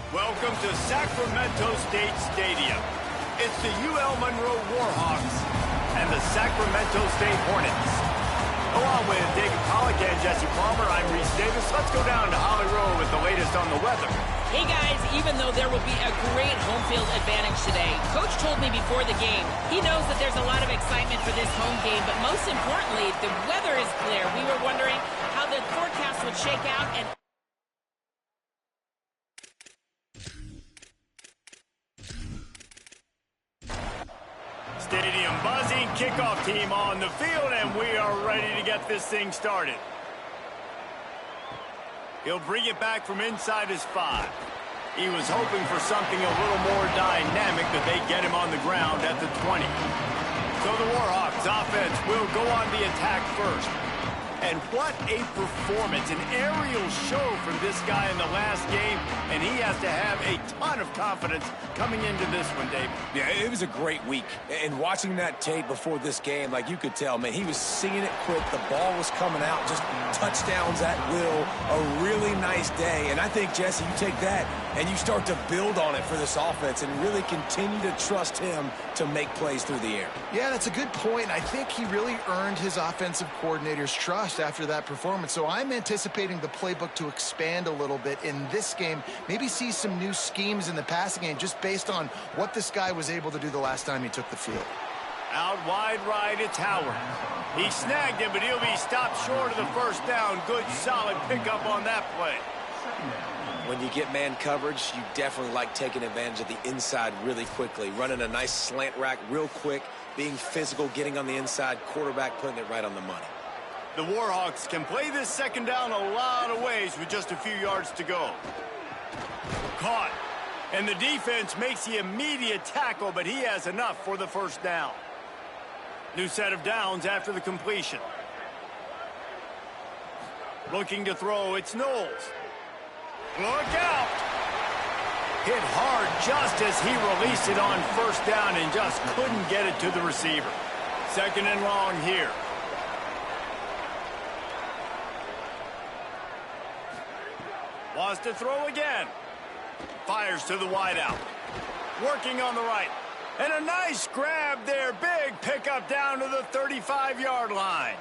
Welcome to Sacramento State Stadium. It's the UL Monroe Warhawks and the Sacramento State Hornets. Along with David Pollack and Jesse Palmer, I'm Reese Davis. Let's go down to Holly Rowe with the latest on the weather. Hey guys, even though there will be a great home field advantage today, Coach told me before the game, he knows that there's a lot of excitement for this home game, but most importantly, the weather is clear. We were wondering how the forecast would shake out and Stadium buzzing, kickoff team on the field, and we are ready to get this thing started. He'll bring it back from inside his 5. He was hoping for something a little more dynamic, but they get him on the ground at the 20. So the Warhawks offense will go on the attack first. And what a performance, an aerial show from this guy in the last game, and he has to have a ton of confidence coming into this one, Dave. Yeah, it was a great week. And watching that tape before this game, like you could tell, man, he was seeing it quick. The ball was coming out, just touchdowns at will. A really nice day. And I think, Jesse, you take that and you start to build on it for this offense and really continue to trust him to make plays through the air. Yeah, that's a good point. I think he really earned his offensive coordinator's trust after that performance. So I'm anticipating the playbook to expand a little bit in this game. Maybe see some new schemes in the passing game just based on what this guy was able to do the last time he took the field. Out wide right, it's Howard. He snagged him, but he'll be stopped short of the first down. Good, solid pickup on that play. When you get man coverage, you definitely like taking advantage of the inside really quickly, running a nice slant rack real quick, being physical, getting on the inside, quarterback putting it right on the money. The Warhawks can play this second down a lot of ways with just a few yards to go. Caught. And the defense makes the immediate tackle, but he has enough for the first down. New set of downs after the completion. Looking to throw, it's Knowles. Look out! Hit hard just as he released it on first down and just couldn't get it to the receiver. Second and long here. Wants to throw again. Fires to the wideout. Working on the right. And a nice grab there. Big pickup down to the 35-yard line.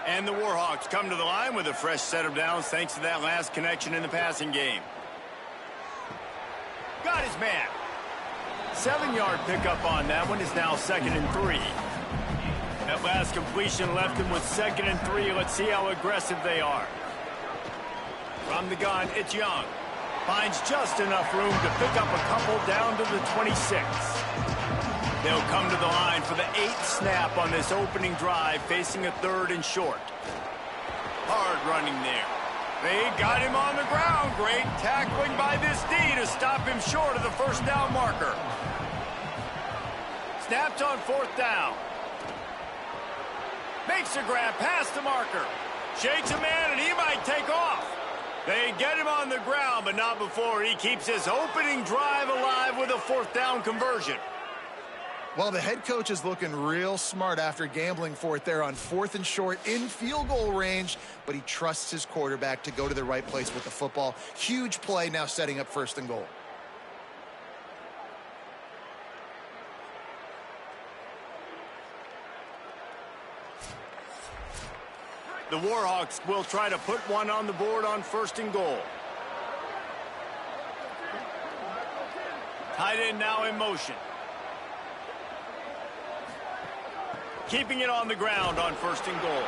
And the Warhawks come to the line with a fresh set of downs thanks to that last connection in the passing game. Got his man. 7-yard pickup on that one is now 2nd and 3. That last completion left him with 2nd and 3. Let's see how aggressive they are. From the gun, it's Young. Finds just enough room to pick up a couple down to the 26. They'll come to the line for the 8th snap on this opening drive, facing a 3rd and short. Hard running there. They got him on the ground. Great tackling by this D to stop him short of the first down marker. Snapped on 4th down. Makes a grab past the marker. Shakes a man, and he might take off. They get him on the ground, but not before he keeps his opening drive alive with a 4th down conversion. Well, the head coach is looking real smart after gambling for it there on 4th and short in field goal range, but he trusts his quarterback to go to the right place with the football. Huge play now setting up 1st and goal. The Warhawks will try to put one on the board on 1st and goal. Tight end now in motion. Keeping it on the ground on 1st and goal.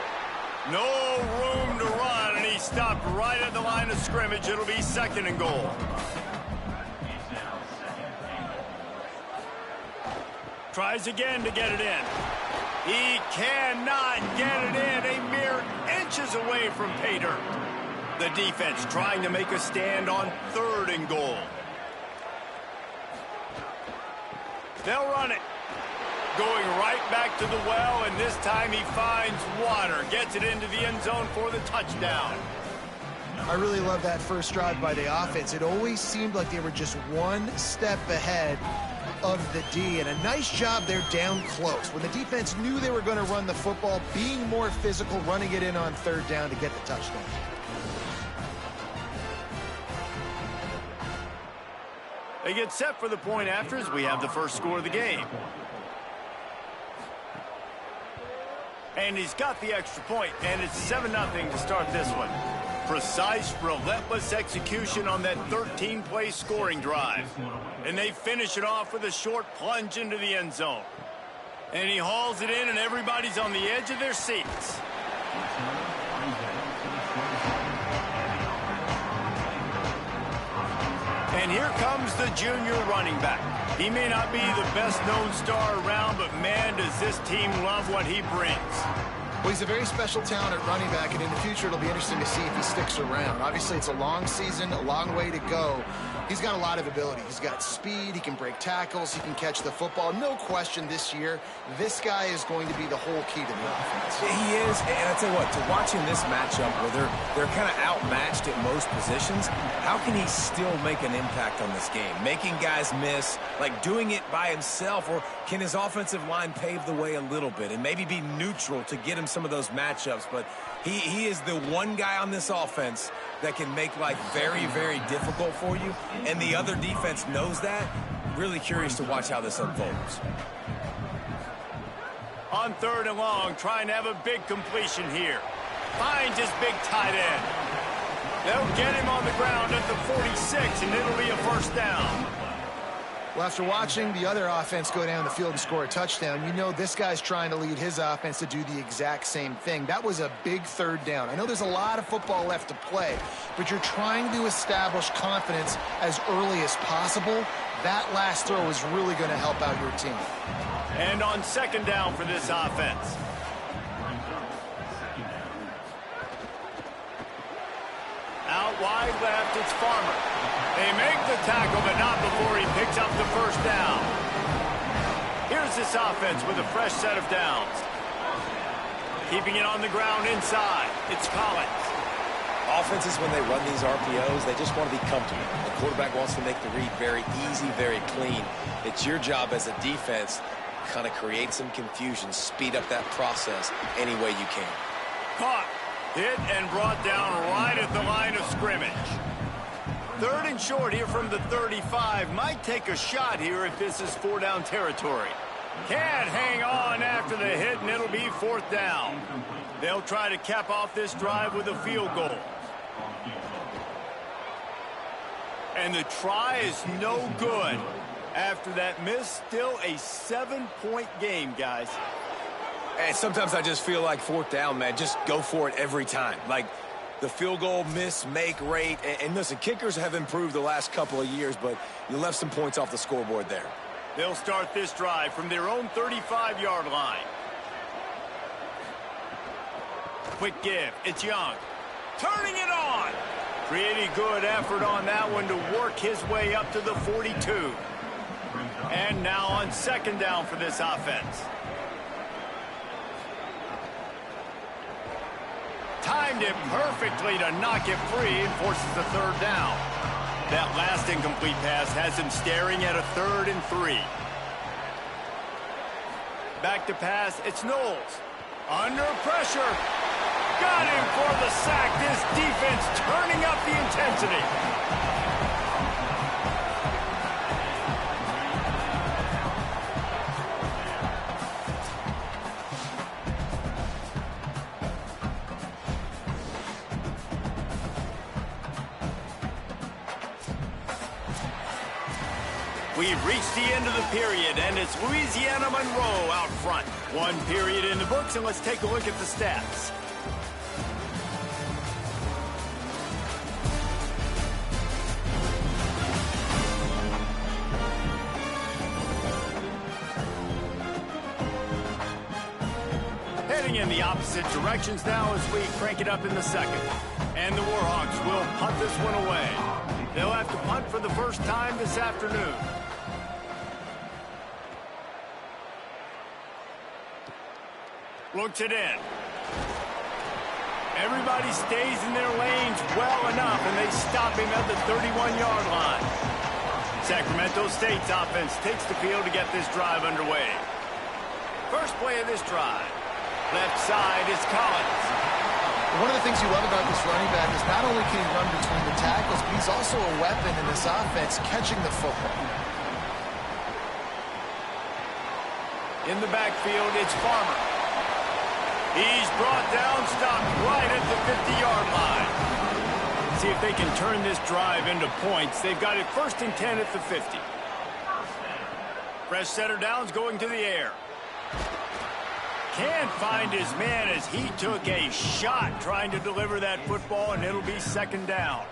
No room to run, and he stopped right at the line of scrimmage. It'll be 2nd and goal. Tries again to get it in. He cannot get it in. A mere inches away from pay dirt. The defense trying to make a stand on 3rd and goal. They'll run it. Going right back to the well, and this time he finds water. Gets it into the end zone for the touchdown. I really love that first drive by the offense. It always seemed like they were just one step ahead of the D, and a nice job there down close. When the defense knew they were going to run the football, being more physical, running it in on 3rd down to get the touchdown. They get set for the point after as we have the first score of the game. And he's got the extra point, and it's 7-0 to start this one. Precise, relentless execution on that 13-play scoring drive. And they finish it off with a short plunge into the end zone. And he hauls it in, and everybody's on the edge of their seats. And here comes the junior running back. He may not be the best-known star around, but man, does this team love what he brings. Well, he's a very special talent at running back, and in the future, it'll be interesting to see if he sticks around. Obviously, it's a long season, a long way to go. He's got a lot of ability. He's got speed, he can break tackles, he can catch the football. No question this year, this guy is going to be the whole key to the offense. He is, and I tell you what, to watching this matchup where they're kind of outmatched at most positions, how can he still make an impact on this game? Making guys miss, like doing it by himself, or can his offensive line pave the way a little bit and maybe be neutral to get him some of those matchups? But he is the one guy on this offense that can make life very, very difficult for you, and the other defense knows that. Really curious to watch how this unfolds. On 3rd and long, trying to have a big completion here. Finds his big tight end. They'll get him on the ground at the 46, and it'll be a first down. Well, after watching the other offense go down the field and score a touchdown, you know this guy's trying to lead his offense to do the exact same thing. That was a big 3rd down. I know there's a lot of football left to play, but you're trying to establish confidence as early as possible. That last throw is really going to help out your team. And on 2nd down for this offense. Out wide left, it's Farmer. They make the tackle, but not before he picks up the first down. Here's this offense with a fresh set of downs. Keeping it on the ground inside, it's Collins. Offenses, when they run these RPOs, they just want to be comfortable. The quarterback wants to make the read very easy, very clean. It's your job as a defense to kind of create some confusion, speed up that process any way you can. Caught, hit, and brought down right at the line of scrimmage. 3rd and short here from the 35. Might take a shot here if this is 4-down territory. Can't hang on after the hit, and it'll be 4th down. They'll try to cap off this drive with a field goal. And the try is no good. After that miss, still a 7-point game, guys. And sometimes I just feel like 4th down, man, just go for it every time. Like the field goal miss, make rate. And listen, kickers have improved the last couple of years, but you left some points off the scoreboard there. They'll start this drive from their own 35-yard line. Quick give. It's Young. Turning it on. Pretty good effort on that one to work his way up to the 42. And now on 2nd down for this offense. Timed it perfectly to knock it free and forces the 3rd down. That last incomplete pass has him staring at a 3rd and 3. Back to pass, it's Knowles. Under pressure. Got him for the sack. This defense turning up the intensity. We've reached the end of the period, and it's Louisiana Monroe out front. 1 period in the books, and let's take a look at the stats. Heading in the opposite directions now as we crank it up in the 2nd. And the Warhawks will punt this one away. They'll have to punt for the first time this afternoon. Looks it in. Everybody stays in their lanes well enough, and they stop him at the 31-yard line. Sacramento State's offense takes the field to get this drive underway. First play of this drive. Left side is Collins. One of the things you love about this running back is not only can he run between the tackles, but he's also a weapon in this offense catching the football. In the backfield, it's Farmer. He's brought down, stopped right at the 50-yard line. See if they can turn this drive into points. They've got it 1st and 10 at the 50. Fresh setter down's going to the air. Can't find his man as he took a shot trying to deliver that football, and it'll be 2nd down.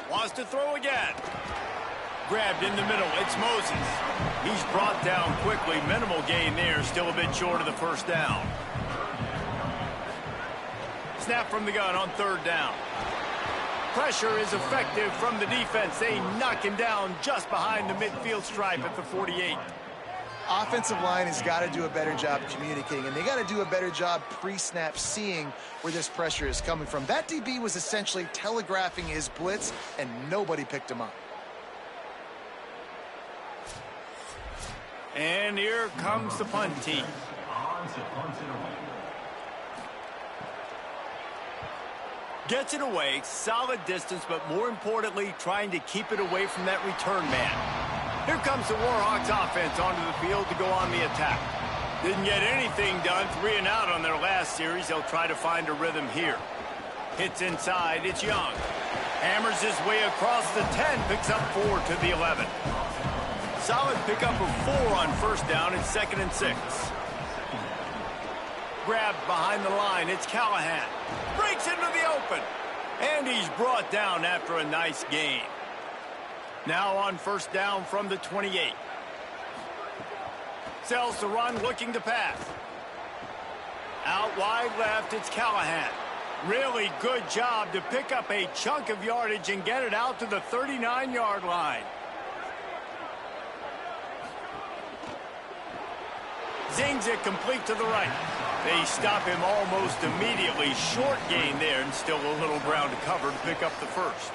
Wants to throw again. Grabbed in the middle. It's Moses. He's brought down quickly. Minimal gain there. Still a bit short of the 1st down. Snap from the gun on 3rd down. Pressure is effective from the defense. They knock him down just behind the midfield stripe at the 48. Offensive line has got to do a better job communicating, and they got to do a better job pre-snap seeing where this pressure is coming from. That DB was essentially telegraphing his blitz, and nobody picked him up. And here comes the punt team. Gets it away, solid distance, but more importantly, trying to keep it away from that return man. Here comes the Warhawks offense onto the field to go on the attack. Didn't get anything done, 3 and out on their last series. They'll try to find a rhythm here. Hits inside, it's Young. Hammers his way across the 10, picks up 4 to the 11. Solid pickup of 4 on 1st down. It's 2nd and 6. Grabbed behind the line. It's Callahan. Breaks into the open. And he's brought down after a nice gain. Now on 1st down from the 28. Sells the run, looking to pass. Out wide left, it's Callahan. Really good job to pick up a chunk of yardage and get it out to the 39-yard line. Zings it complete to the right. They stop him almost immediately. Short gain there, and still a little ground to cover to pick up the 1st.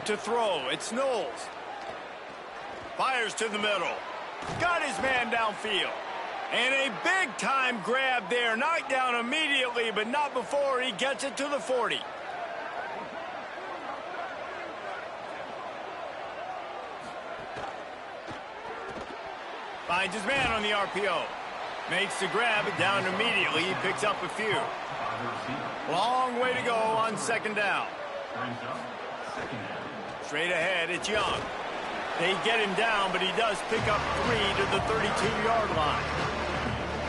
To throw, it's Knowles. Fires to the middle. Got his man downfield. And a big-time grab there. Knocked down immediately, but not before he gets it to the 40. Finds his man on the RPO. Makes the grab, down immediately. He picks up a few. Long way to go on 2nd down. Straight ahead, it's Young. They get him down, but he does pick up 3 to the 32-yard line.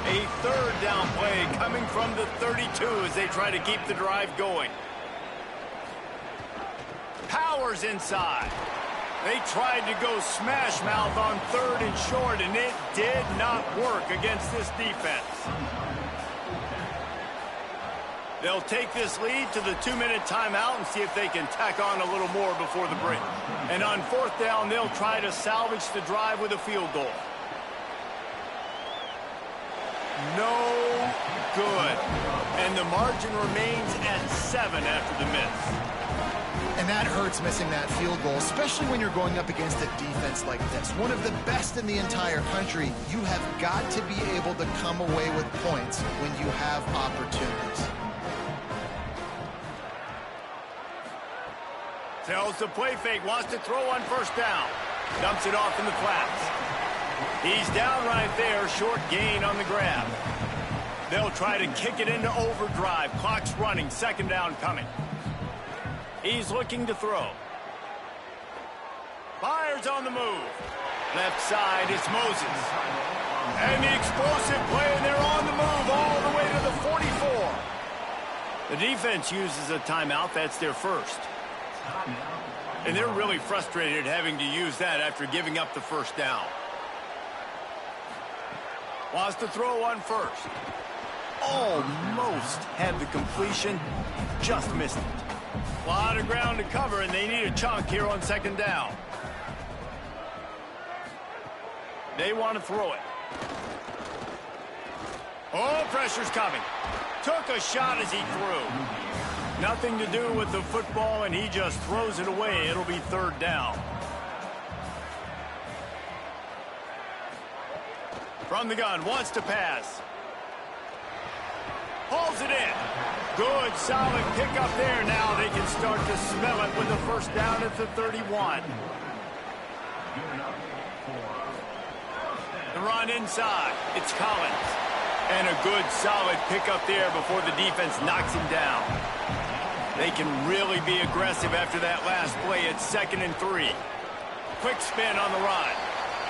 A 3rd down play coming from the 32 as they try to keep the drive going. Powers inside. They tried to go smash mouth on 3rd and short, and it did not work against this defense. They'll take this lead to the 2-minute timeout and see if they can tack on a little more before the break. And on 4th down, they'll try to salvage the drive with a field goal. No good. And the margin remains at 7 after the miss. And that hurts, missing that field goal, especially when you're going up against a defense like this. One of the best in the entire country. You have got to be able to come away with points when you have opportunities. Tells the play fake, wants to throw on 1st down. Dumps it off in the flats. He's down right there, short gain on the grab. They'll try to kick it into overdrive. Clock's running, 2nd down coming. He's looking to throw. Fires on the move. Left side, it's Moses. And the explosive play, and they're on the move all the way to the 44. The defense uses a timeout. That's their 1st. And they're really frustrated having to use that after giving up the 1st down. Wants to throw on 1st. Almost had the completion. Just missed it. A lot of ground to cover, and they need a chunk here on 2nd down. They want to throw it. Oh, pressure's coming. Took a shot as he threw. Nothing to do with the football, and he just throws it away. It'll be 3rd down. From the gun, wants to pass. Hauls it in. Good, solid pickup there. Now they can start to smell it with the first down at the 31. The run inside. It's Collins. And a good, solid pickup there before the defense knocks him down. They can really be aggressive after that last play. It's 2nd and 3. Quick spin on the run.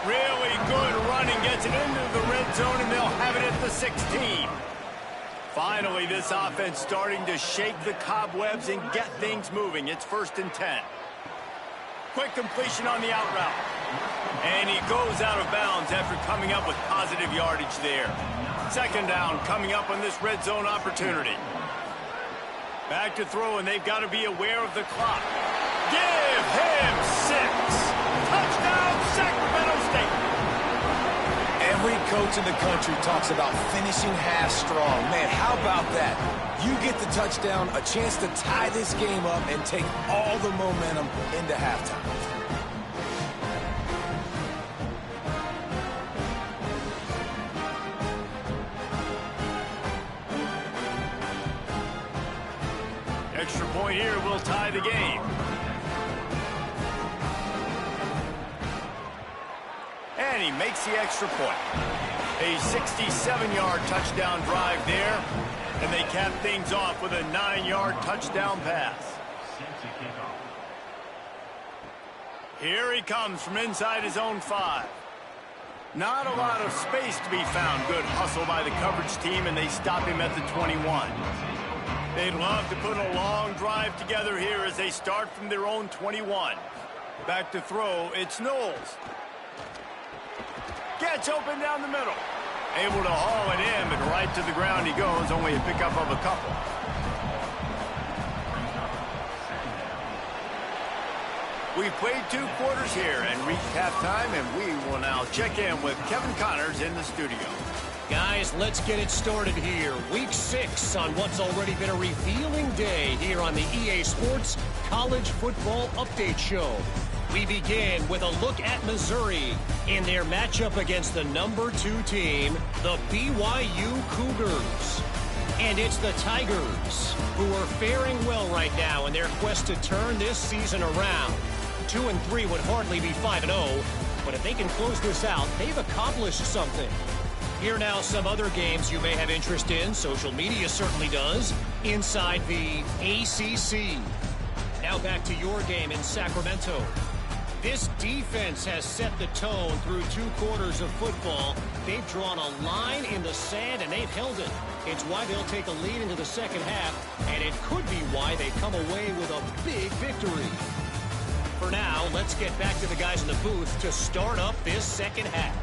Really good running. Gets it into the red zone, and they'll have it at the 16. Finally, this offense starting to shake the cobwebs and get things moving. It's 1st and 10. Quick completion on the out route. And he goes out of bounds after coming up with positive yardage there. 2nd down coming up on this red zone opportunity. Back to throw, and they've got to be aware of the clock. Give him 6. Touchdown, Sacramento State. Every coach in the country talks about finishing half strong. Man, how about that? You get the touchdown, a chance to tie this game up and take all the momentum into halftime. Extra point here will tie the game. And he makes the extra point. A 67-yard touchdown drive there. And they cap things off with a 9-yard touchdown pass. Here he comes from inside his own 5. Not a lot of space to be found. Good hustle by the coverage team, and they stop him at the 21. They'd love to put a long drive together here as they start from their own 21. Back to throw, it's Knowles. Gets open down the middle. Able to haul it in, but right to the ground he goes. Only a pickup of a couple. We've played 2 quarters here and reached halftime, and we will now check in with Kevin Connors in the studio. Guys, let's get it started here. Week 6 on what's already been a revealing day here on the EA Sports College Football Update Show. We begin with a look at Missouri in their matchup against the number 2 team, the BYU Cougars. And it's the Tigers who are faring well right now in their quest to turn this season around. 2-3 would hardly be 5-0, but if they can close this out, they've accomplished something. Here now some other games you may have interest in. Social media certainly does. Inside the ACC. Now back to your game in Sacramento. This defense has set the tone through 2 quarters of football. They've drawn a line in the sand, and they've held it. It's why they'll take a lead into the second half, and it could be why they come away with a big victory. For now, let's get back to the guys in the booth to start up this second half.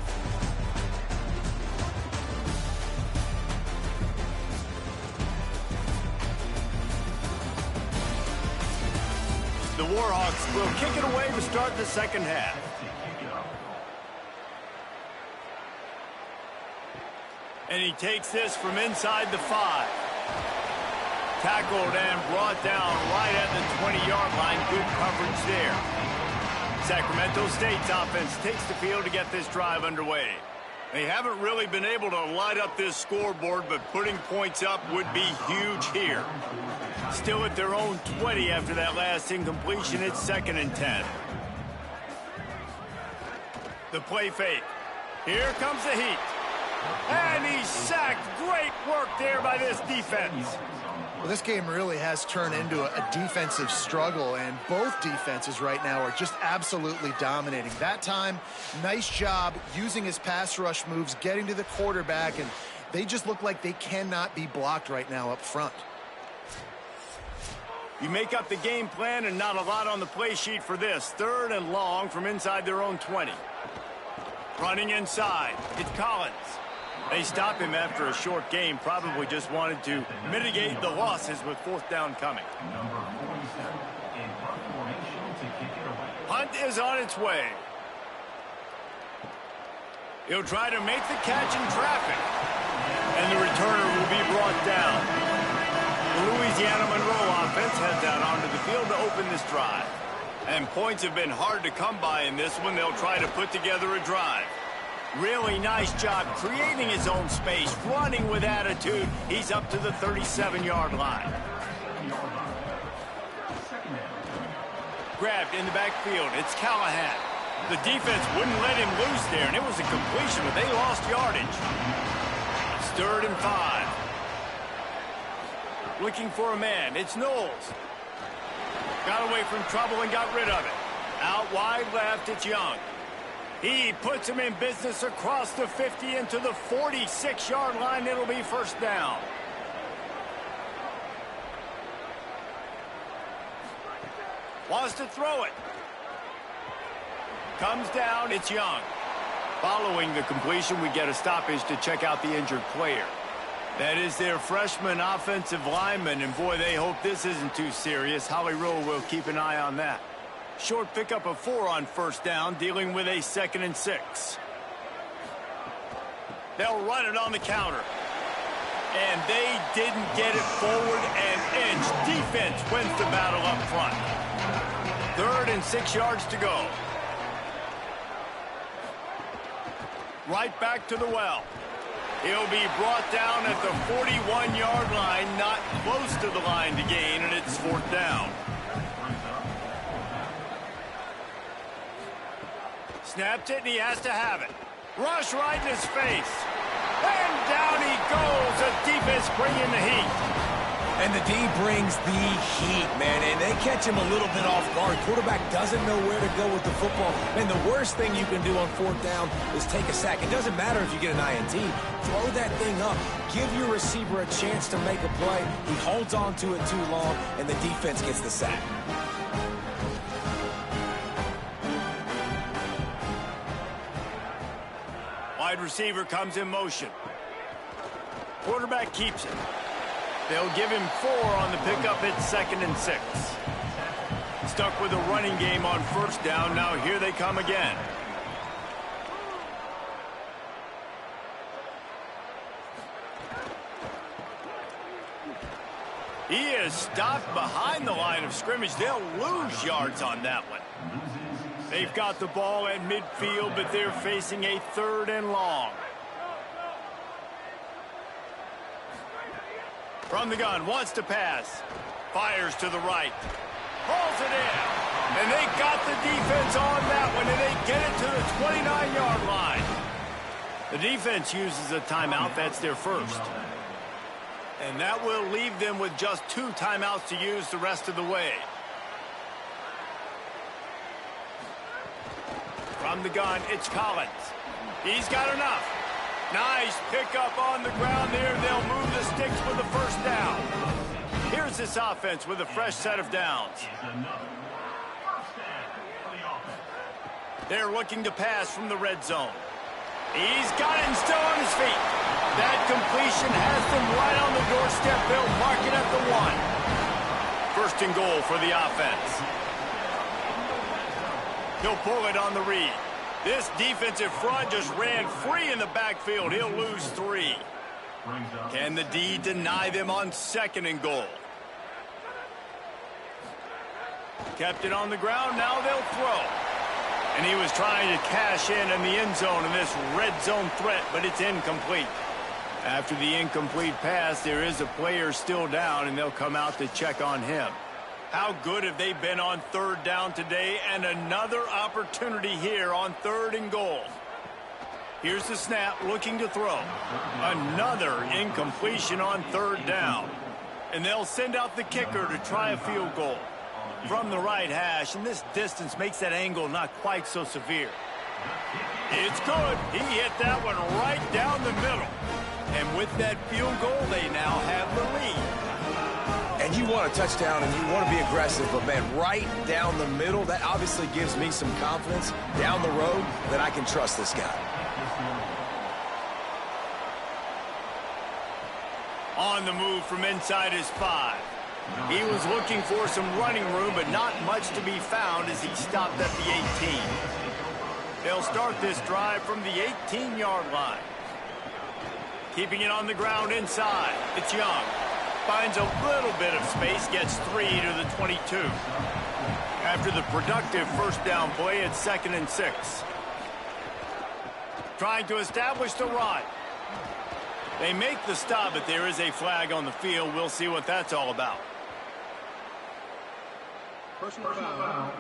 The Warhawks will kick it away to start the second half. And he takes this from inside the 5. Tackled and brought down right at the 20-yard line. Good coverage there. Sacramento State's offense takes the field to get this drive underway. They haven't really been able to light up this scoreboard, but putting points up would be huge here. Still at their own 20 after that last incompletion. It's 2nd and 10. The play fake. Here comes the heat. And he's sacked. Great work there by this defense. Well, this game really has turned into a defensive struggle, and both defenses right now are just absolutely dominating. That time, nice job using his pass rush moves, getting to the quarterback, and they just look like they cannot be blocked right now up front. You make up the game plan and not a lot on the play sheet for this. 3rd and long from inside their own 20. Running inside, it's Collins. They stop him after a short game. Probably just wanted to mitigate the losses with 4th down coming. Hunt is on its way. He'll try to make the catch in traffic. And the returner will be brought down. The Louisiana Monroe offense heads out onto the field to open this drive. And points have been hard to come by in this one. They'll try to put together a drive. Really nice job creating his own space, running with attitude. He's up to the 37-yard line. Grabbed in the backfield. It's Callahan. The defense wouldn't let him loose there, and it was a completion, but they lost yardage. It's 3rd and 5. Looking for a man. It's Knowles. Got away from trouble and got rid of it. Out wide left, it's Young. He puts him in business across the 50 into the 46-yard line. It'll be 1st down. Wants to throw it. Comes down, it's Young. Following the completion, we get a stoppage to check out the injured player. That is their freshman offensive lineman, and boy, they hope this isn't too serious. Holly Rowe will keep an eye on that. Short pickup of 4 on 1st down, dealing with a 2nd and 6. They'll run it on the counter. And they didn't get it forward an inch. Defense wins the battle up front. 3rd and 6 yards to go. Right back to the well. He'll be brought down at the 41-yard line, not close to the line to gain, and it's 4th down. Snapped it, and he has to have it. Rush right in his face. And down he goes. The defense bringing the heat. And the D brings the heat, man, and they catch him a little bit off guard. Quarterback doesn't know where to go with the football. And the worst thing you can do on 4th down is take a sack. It doesn't matter if you get an INT. Throw that thing up. Give your receiver a chance to make a play. He holds on to it too long, and the defense gets the sack. Wide receiver comes in motion. Quarterback keeps it. They'll give him 4 on the pickup. It's 2nd and 6. Stuck with a running game on 1st down. Now here they come again. He is stopped behind the line of scrimmage. They'll lose yards on that one. They've got the ball at midfield, but they're facing a 3rd and long. From the gun, wants to pass. Fires to the right. Pulls it in. And they got the defense on that one, and they get it to the 29-yard line. The defense uses a timeout. That's their first. And that will leave them with just 2 timeouts to use the rest of the way. From the gun, it's Collins. He's got enough. Nice pickup on the ground there. They'll move the sticks with the 1st down. Here's this offense with a fresh set of downs. They're looking to pass from the red zone. He's got it and still on his feet. That completion has them right on the doorstep. They'll mark it at the 1. 1st and goal for the offense. He'll pull it on the read. This defensive front just ran free in the backfield. He'll lose 3. Can the D deny them on 2nd and goal? Kept it on the ground. Now they'll throw. And he was trying to cash in the end zone in this red zone threat, but it's incomplete. After the incomplete pass, there is a player still down, and they'll come out to check on him. How good have they been on 3rd down today? And another opportunity here on 3rd and goal. Here's the snap, looking to throw. Another incompletion on 3rd down. And they'll send out the kicker to try a field goal. From the right hash, and this distance makes that angle not quite so severe. It's good. He hit that one right down the middle. And with that field goal, they now have the lead. And you want a touchdown and you want to be aggressive, but man, right down the middle, that obviously gives me some confidence down the road that I can trust this guy. On the move from inside his 5. He was looking for some running room, but not much to be found as he stopped at the 18. They'll start this drive from the 18-yard line. Keeping it on the ground inside. It's Young. Finds a little bit of space, gets 3 to the 22. After the productive 1st down play, it's 2nd and 6. trying to establish the run. They make the stop, but there is a flag on the field. We'll see what that's all about. Personal foul.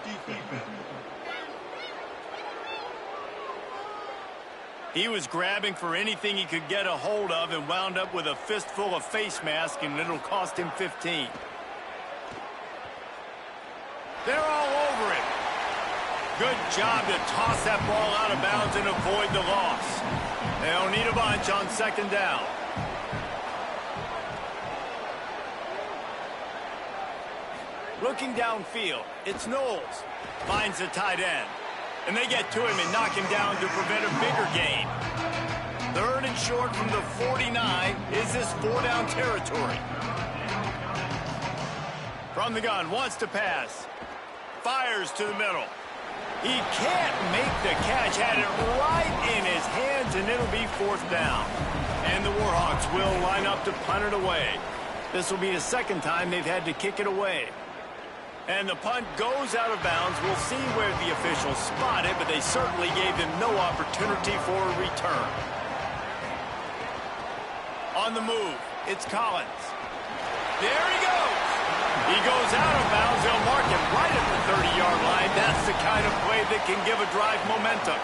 Defense. He was grabbing for anything he could get a hold of and wound up with a fistful of face mask, and it'll cost him 15. They're all over it. Good job to toss that ball out of bounds and avoid the loss. They'll need a bunch on second down. Looking downfield, it's Knowles. Finds the tight end. And they get to him and knock him down to prevent a bigger gain. 3rd and short from the 49. Is this 4-down territory? From the gun, wants to pass. Fires to the middle. He can't make the catch. Had it right in his hands, and it'll be 4th down. And the Warhawks will line up to punt it away. This will be the 2nd time they've had to kick it away. And the punt goes out of bounds. We'll see where the officials spot it, but they certainly gave them no opportunity for a return. On the move, it's Collins. There he goes. He goes out of bounds. They'll mark him right at the 30-yard line. That's the kind of play that can give a drive momentum.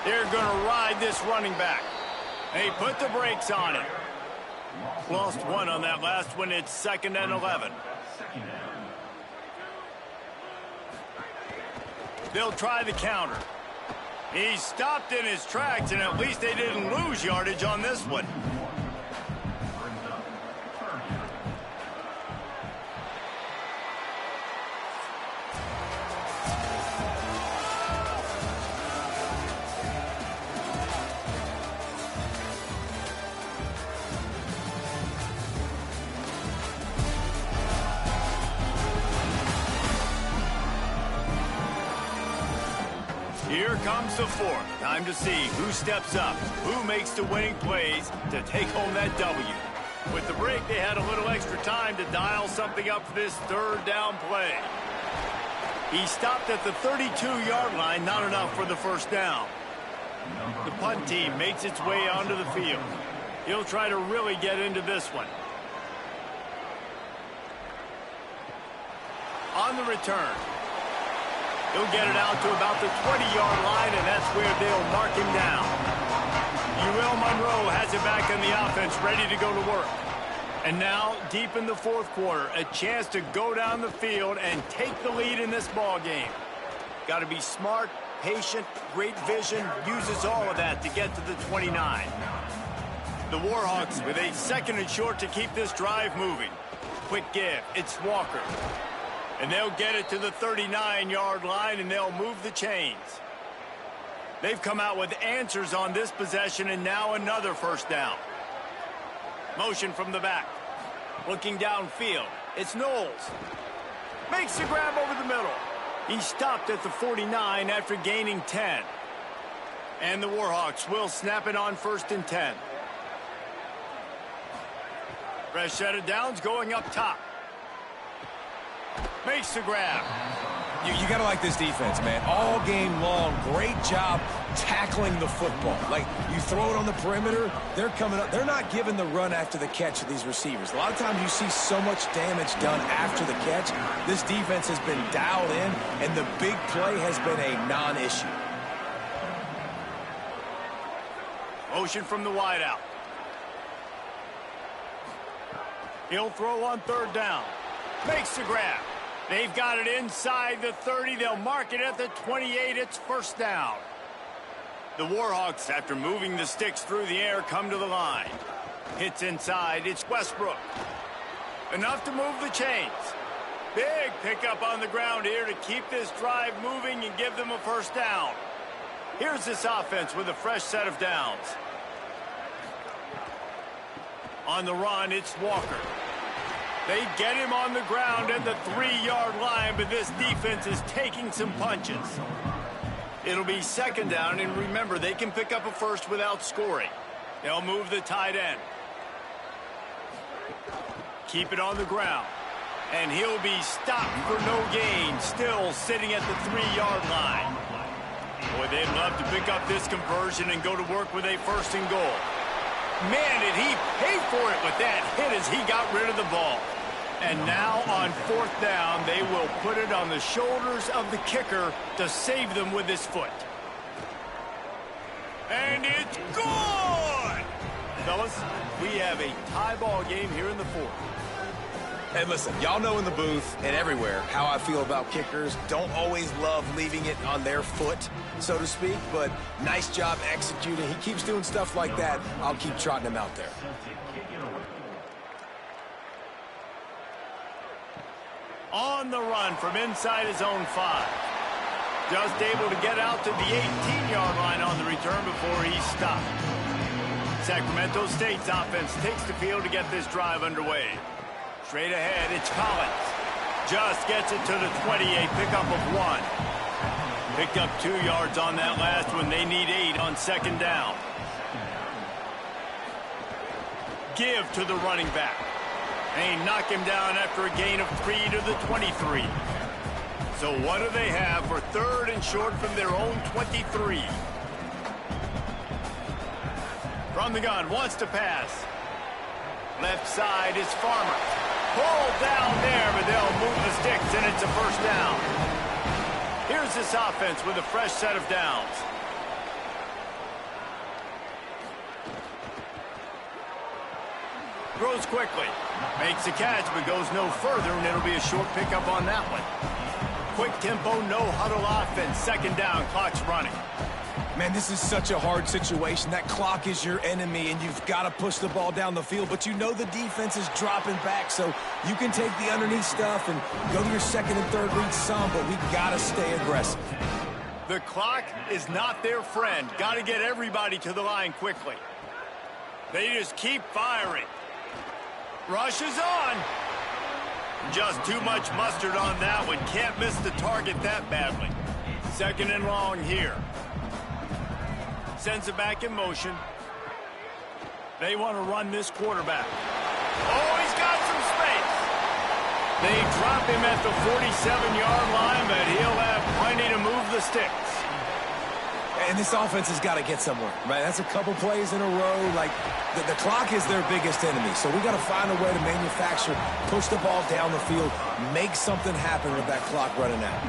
They're going to ride this running back. They put the brakes on it. Lost one on that last one. It's 2nd and 11. They'll try the counter. He stopped in his tracks, and at least they didn't lose yardage on this one. Here comes the 4th. Time to see who steps up, who makes the winning plays to take home that W. With the break, they had a little extra time to dial something up for this 3rd down play. He stopped at the 32-yard line, not enough for the 1st down. The punt team makes its way onto the field. He'll try to really get into this one. On the return, he'll get it out to about the 20-yard line, and that's where they'll mark him down. ULM has it back in the offense, ready to go to work. And now, deep in the 4th quarter, a chance to go down the field and take the lead in this ball game. Got to be smart, patient, great vision, uses all of that to get to the 29. The Warhawks with a 2nd and short to keep this drive moving. Quick give, it's Walker. And they'll get it to the 39-yard line, and they'll move the chains. They've come out with answers on this possession, and now another 1st down. Motion from the back. Looking downfield. It's Knowles. Makes the grab over the middle. He stopped at the 49 after gaining 10. And the Warhawks will snap it on 1st and 10. Fresh set of downs going up top. Makes the grab. You got to like this defense, man. All game long, great job tackling the football. Like, you throw it on the perimeter, they're coming up. They're not giving the run after the catch to these receivers. A lot of times you see so much damage done after the catch. This defense has been dialed in, and the big play has been a non-issue. Motion from the wideout. He'll throw on 3rd down. Makes the grab. They've got it inside the 30. They'll mark it at the 28. It's 1st down. The Warhawks, after moving the sticks through the air, come to the line. Hits inside. It's Westbrook. Enough to move the chains. Big pickup on the ground here to keep this drive moving and give them a 1st down. Here's this offense with a fresh set of downs. On the run, it's Walker. They get him on the ground at the 3-yard line, but this defense is taking some punches. It'll be 2nd down, and remember, they can pick up a 1st without scoring. They'll move the tight end. Keep it on the ground. And he'll be stopped for no gain, still sitting at the 3-yard line. Boy, they'd love to pick up this conversion and go to work with a 1st and goal. Man, did he pay for it with that hit as he got rid of the ball. And now on 4th down, they will put it on the shoulders of the kicker to save them with his foot. And it's good! Fellas, we have a tie ball game here in the 4th. And listen, y'all know in the booth and everywhere how I feel about kickers. Don't always love leaving it on their foot, so to speak, but nice job executing. He keeps doing stuff like that. I'll keep trotting him out there. On the run from inside his own 5. Just able to get out to the 18-yard line on the return before he stopped. Sacramento State's offense takes the field to get this drive underway. Straight ahead, it's Collins. Just gets it to the 28, pickup of 1. Picked up 2 yards on that last one. They need 8 on 2nd down. Give to the running back. They knock him down after a gain of 3 to the 23. So what do they have for 3rd and short from their own 23? From the gun, wants to pass. Left side is Farmer. Pulled down there, but they'll move the sticks, and it's a 1st down. Here's this offense with a fresh set of downs. Throws quickly. Makes a catch, but goes no further, and it'll be a short pickup on that one. Quick tempo, no huddle offense. 2nd down, clock's running. Man, this is such a hard situation. That clock is your enemy, and you've got to push the ball down the field. But you know the defense is dropping back, so you can take the underneath stuff and go to your 2nd and 3rd read some, but we got to stay aggressive. The clock is not their friend. Got to get everybody to the line quickly. They just keep firing. Rush is on. Just too much mustard on that one. Can't miss the target that badly. 2nd and long here. Sends it back in motion. They want to run this quarterback. Oh, he's got some space. They drop him at the 47-yard line, but he'll have plenty to move the sticks. And this offense has got to get somewhere, right? That's a couple plays in a row. Like, the clock is their biggest enemy. So we got to find a way to manufacture, push the ball down the field, make something happen with that clock running out.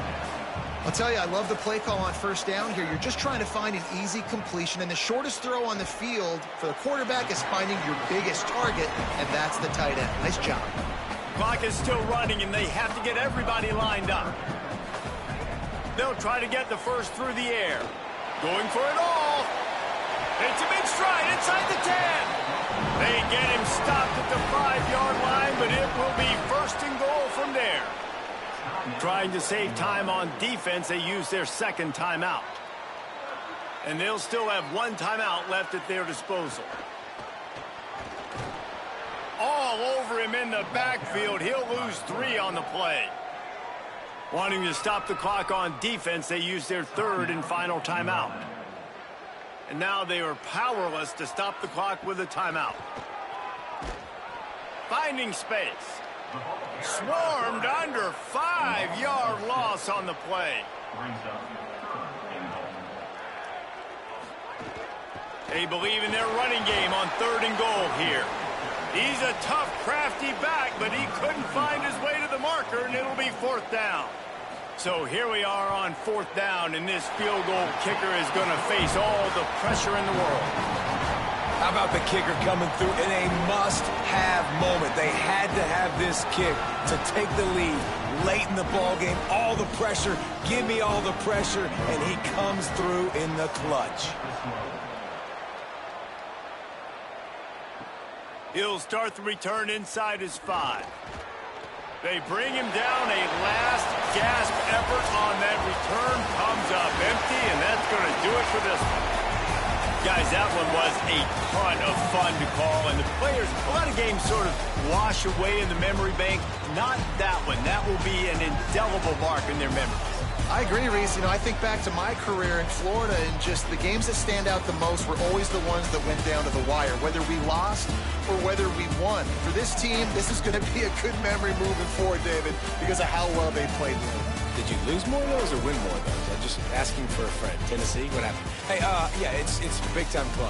I'll tell you, I love the play call on 1st down here. You're just trying to find an easy completion, and the shortest throw on the field for the quarterback is finding your biggest target, and that's the tight end. Nice job. Clock is still running, and they have to get everybody lined up. They'll try to get the 1st through the air. Going for it all. It's a big stride inside the 10. They get him stopped at the 5-yard line, but it will be 1st and goal from there. Trying to save time on defense, they use their 2nd timeout. And they'll still have 1 timeout left at their disposal. All over him in the backfield. He'll lose 3 on the play. Wanting to stop the clock on defense, they use their 3rd and final timeout. And now they are powerless to stop the clock with a timeout. Finding space. Swarmed under. 5-yard loss on the play. They believe in their running game on 3rd and goal here. He's a tough, crafty back, but he couldn't find his way to the marker, and it'll be 4th down. So here we are on 4th down, and this field goal kicker is going to face all the pressure in the world. How about the kicker coming through in a must-have moment? They had to have this kick to take the lead late in the ball game. All the pressure, give me all the pressure, and he comes through in the clutch. He'll start the return inside his 5. They bring him down. A last gasp effort on that return comes up empty, and that's going to do it for this one. Guys, that one was a ton of fun to call, and the players, a lot of games sort of wash away in the memory bank. Not that one. That will be an indelible mark in their memory. I agree, Reese. You know, I think back to my career in Florida, and just the games that stand out the most were always the ones that went down to the wire, whether we lost or whether we won. For this team, this is going to be a good memory moving forward, David, because of how well they played. Did you lose more of those or win more of those? I'm just asking for a friend. Tennessee, what happened? Hey, yeah, it's big-time club.